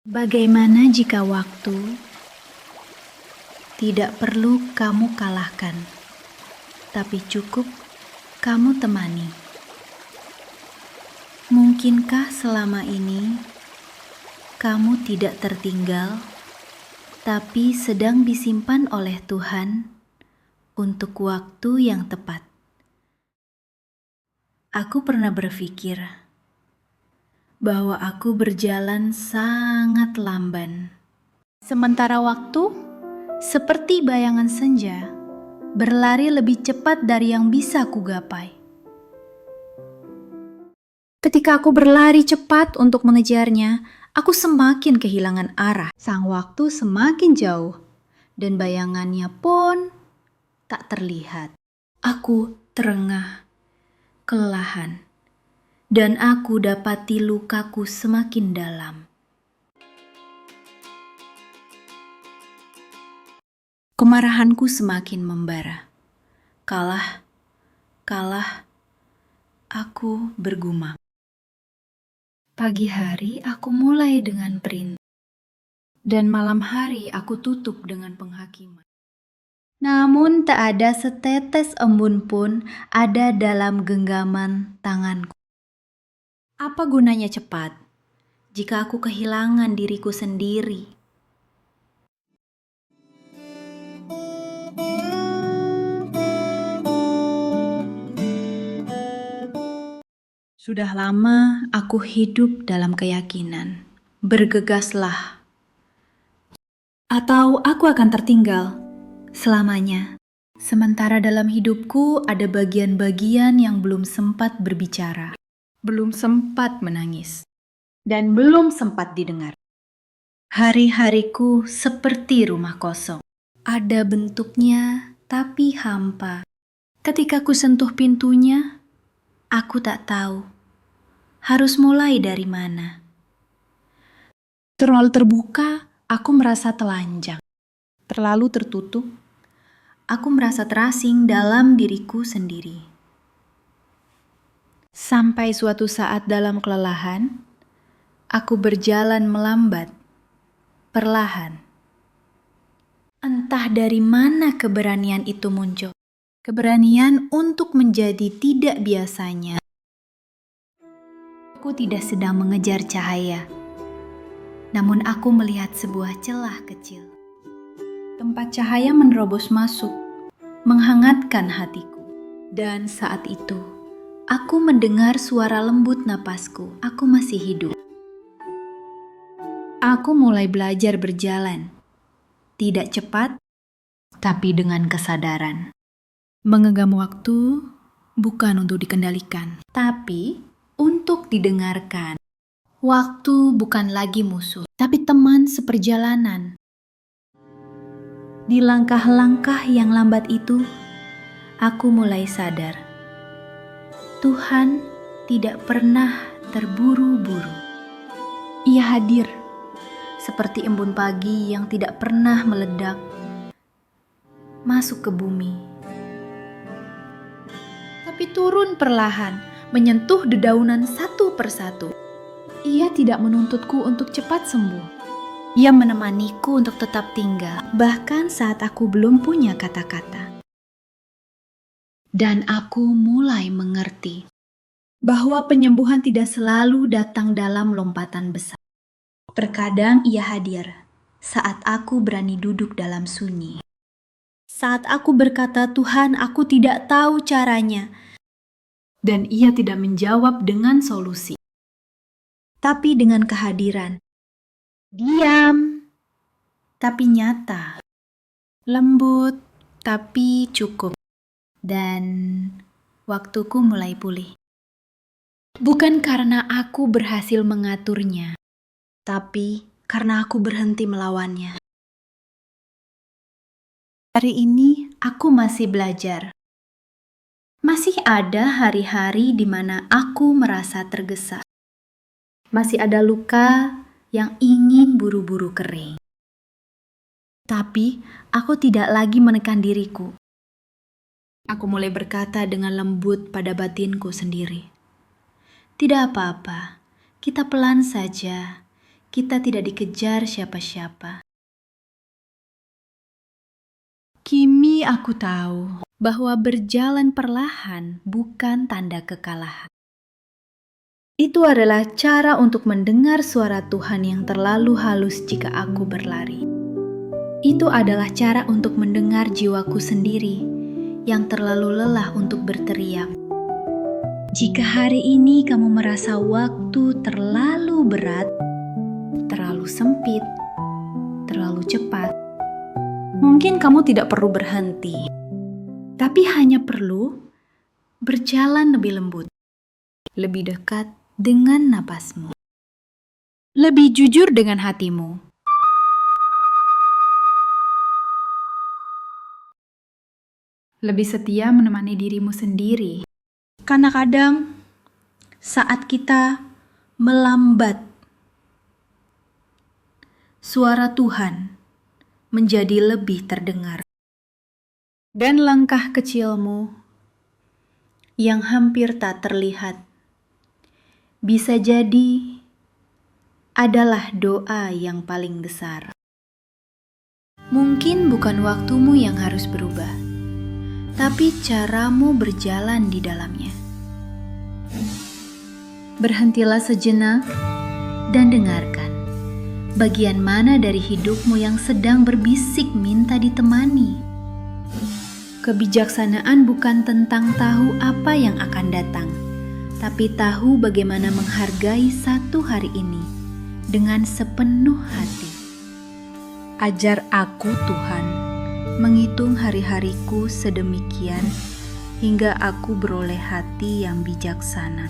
Bagaimana jika waktu tidak perlu kamu kalahkan, tapi cukup kamu temani? Mungkinkah selama ini kamu tidak tertinggal, tapi sedang disimpan oleh Tuhan untuk waktu yang tepat? Aku pernah berpikir bahwa aku berjalan sangat lamban. Sementara waktu, seperti bayangan senja, berlari lebih cepat dari yang bisa kugapai. Ketika aku berlari cepat untuk mengejarnya, aku semakin kehilangan arah. Sang waktu semakin jauh, dan bayangannya pun tak terlihat. Aku terengah, kelelahan, dan aku dapati lukaku semakin dalam. Kemarahanku semakin membara. Kalah, aku bergumam. Pagi hari aku mulai dengan perintah, dan malam hari aku tutup dengan penghakiman. Namun tak ada setetes embun pun ada dalam genggaman tanganku. Apa gunanya cepat jika aku kehilangan diriku sendiri? Sudah lama aku hidup dalam keyakinan, bergegaslah, atau aku akan tertinggal selamanya. Sementara dalam hidupku ada bagian-bagian yang belum sempat berbicara, belum sempat menangis, dan belum sempat didengar. Hari-hariku seperti rumah kosong. Ada bentuknya, tapi hampa. Ketika ku sentuh pintunya, aku tak tahu harus mulai dari mana. Terlalu terbuka, aku merasa telanjang. Terlalu tertutup, aku merasa terasing dalam diriku sendiri. Sampai suatu saat dalam kelelahan, aku berjalan melambat, perlahan. Entah dari mana keberanian itu muncul. Keberanian untuk menjadi tidak biasanya. Aku tidak sedang mengejar cahaya, namun aku melihat sebuah celah kecil. Tempat cahaya menerobos masuk, menghangatkan hatiku. Dan saat itu, aku mendengar suara lembut napasku. Aku masih hidup. Aku mulai belajar berjalan. Tidak cepat, tapi dengan kesadaran. Menggenggam waktu bukan untuk dikendalikan, tapi untuk didengarkan. Waktu bukan lagi musuh, tapi teman seperjalanan. Di langkah-langkah yang lambat itu, aku mulai sadar. Tuhan tidak pernah terburu-buru. Ia hadir, seperti embun pagi yang tidak pernah meledak, masuk ke bumi. Tapi turun perlahan, menyentuh dedaunan satu persatu. Ia tidak menuntutku untuk cepat sembuh. Ia menemaniku untuk tetap tinggal, bahkan saat aku belum punya kata-kata. Dan aku mulai mengerti bahwa penyembuhan tidak selalu datang dalam lompatan besar. Terkadang ia hadir saat aku berani duduk dalam sunyi. Saat aku berkata, "Tuhan, aku tidak tahu caranya." Dan ia tidak menjawab dengan solusi, tapi dengan kehadiran. Diam, tapi nyata. Lembut, tapi cukup. Dan waktuku mulai pulih. Bukan karena aku berhasil mengaturnya, tapi karena aku berhenti melawannya. Hari ini aku masih belajar. Masih ada hari-hari di mana aku merasa tergesa. Masih ada luka yang ingin buru-buru kering. Tapi aku tidak lagi menekan diriku. Aku mulai berkata dengan lembut pada batinku sendiri. Tidak apa-apa, kita pelan saja. kita tidak dikejar siapa-siapa. Kini aku tahu bahwa berjalan perlahan bukan tanda kekalahan. Itu adalah cara untuk mendengar suara Tuhan yang terlalu halus jika aku berlari. Itu adalah cara untuk mendengar jiwaku sendiri yang terlalu lelah untuk berteriak. Jika hari ini kamu merasa waktu terlalu berat, terlalu sempit, terlalu cepat, mungkin kamu tidak perlu berhenti, tapi hanya perlu berjalan lebih lembut, lebih dekat dengan napasmu, lebih jujur dengan hatimu. Lebih setia menemani dirimu sendiri. Karena kadang saat kita melambat, suara Tuhan menjadi lebih terdengar. Dan langkah kecilmu yang hampir tak terlihat bisa jadi adalah doa yang paling besar. Mungkin bukan waktumu yang harus berubah, tapi caramu berjalan di dalamnya. Berhentilah sejenak dan dengarkan bagian mana dari hidupmu yang sedang berbisik minta ditemani. Kebijaksanaan bukan tentang tahu apa yang akan datang, tapi tahu bagaimana menghargai satu hari ini dengan sepenuh hati. Ajar aku, Tuhan, menghitung hari-hariku sedemikian hingga aku beroleh hati yang bijaksana.